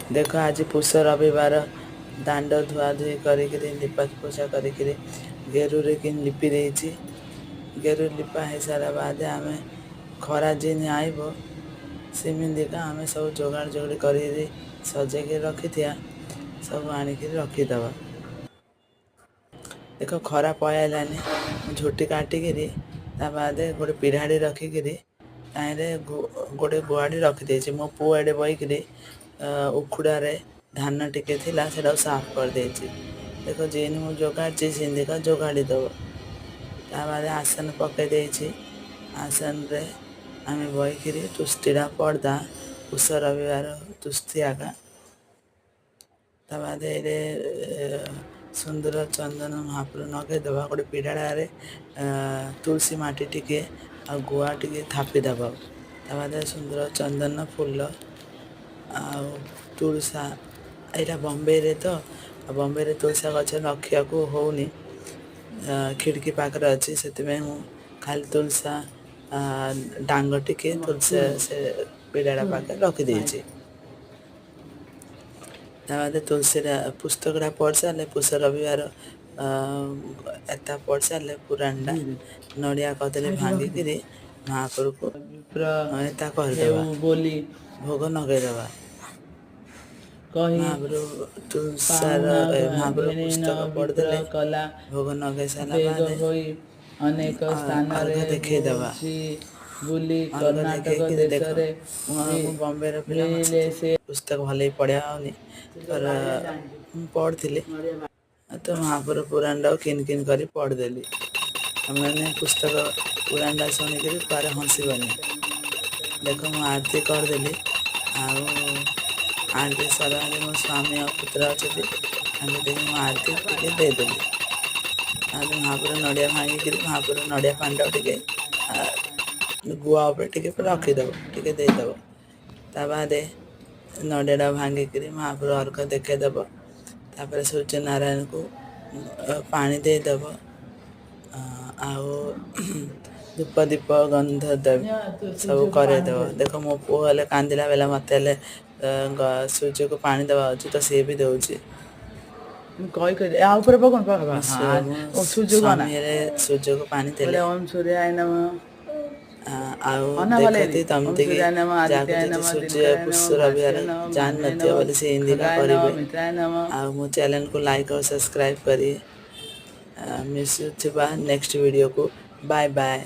देख आज पुष रविवार दांड धुआ धुई करिक लिपा पोछा करिक गेरुरे कि लिपि देछि। गेरु लिपा हो सारा बाद आम खरा जिन आइब सेमिका आम सब जोगाड़ जोगड़ी कर सजेक रखी सब आनिक रखीदबा। देख खरा पयालानी झोटी काटिकी बाद गोटे पिढ़ाड़ी रखिक गोटे गुआड़ी रखीदे। मो पु एडे बहीक उखुड़े धान टिके थिला से साफ कर दे। देख जेन मु जोगाड़ी सिंधिका जोगाड़ी दब। बाद आसन पकई दे। आसन रे आम बहीक तुष्टिटा पड़दा पुष रविवार तुष्टि आगा। बाद सुंदर चंदन महाप्रभु नगेदबा। गोटे पिढ़ाड़े तुलसी माटी टिके आ गुआ टिके थापीदब। बाद सुंदर चंदन फूल आ तुलसा यहाँ बम्बे रे तो बम्बे रे तुलसा गछ रखा को होनी खिड़की पाखे अच्छी से खाली तुलसा डांग टिके तुलसा से पिढ़ाड़ा पाखे रखीदे। बाद तुलसी पुस्तकटा पढ़ सारे पुष रविवार एता पढ़ सारे पुराणटा नड़िया कदली भांगिक महाप्रभु को एता कहदेवा भोग नगेदबा। महाप्रभु तुलसार महाप्रभु पुस्तक पढ़दे भोग नगे सारा बाद अर्घ देखईदबा। देख बम्बे पिला पुस्तक भले पढ़ा होनी पर पढ़ी तो महाप्रभु पुराणटा किन किन कर पढ़देली। मैंने पुस्तक पुराणटा शुणिक पारे हंसबनी। देख मु आरती करदेली आरती सर मो स्वामी और पुत्र अच्छे देख मु आरती टे देदेली। आज महाप्रभु नड़िया भांगिक महाप्रभु नड़िया पांड टे गुआ टे रखीदब टे देदेव। ता बाद नड़िया भांगिक महाप्रभु अर्घ देखईदब। तापर सूर्य नारायण को पानी देदेव धूप दीप गंध सब करदेव। देख मो पु हेल्ले कांदिला बेला मत सूर्य को पानी देवा अच्छे तो सी भी दौर सूर्य को पानी देले देखती तुम सूर्य पुष रविवार जान नथियो से इंदिका करेंगे। मो चैनल को लाइक और सब्सक्राइब करी मिस नेक्स्ट वीडियो को। Bye bye.